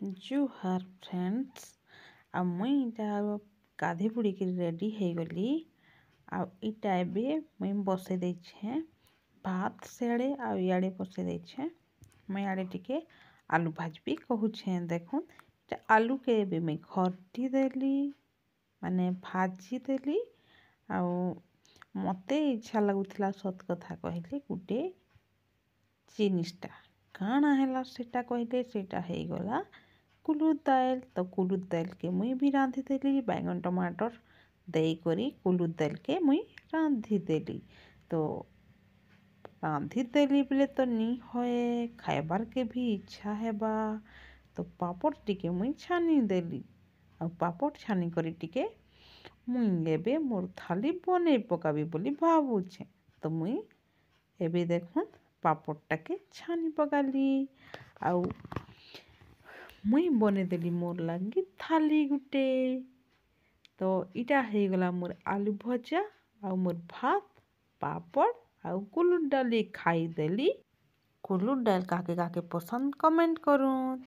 जुहार friends आ मुई इटा गाधे बुड़ीक ready हो गली आटा मुई बसई देछे भात सियाड़े आड़े बसई देछे मुई आड़े टिके आलू भाजबी कहूछे देखुन आलू के मुई घटी देली माने भाजी देली आ मते इच्छा लगुला सत कथा कहले गुटे जिनिसटा काना है सेटा कहले सेटा हो गला कुलुद दाल तो कुलुद दाल के मुई भी रांधि देली बैगन टमाटर देकरी कुलुद दाल के मुई रांधि देली तो रांधि देली बोले तो नी होए खाइबार के भी इच्छा हेबा तो पापड़ टिके मुई छानी देली आ पापड़ छानी करी टिके मुई एबे मोर थाली बने पकाबी बोली भावुछे तो मुई एबे देखुन पापड़टा के छानी पकाली आउ मुई बने देली मोर लगी थाली गुटे तो इटा हो गला मोर आलू भजा आ मोर भात पापड़ आउ कुलुद डाली खाई देली कुलुद डाल काके काके पसंद कमेंट करूँ।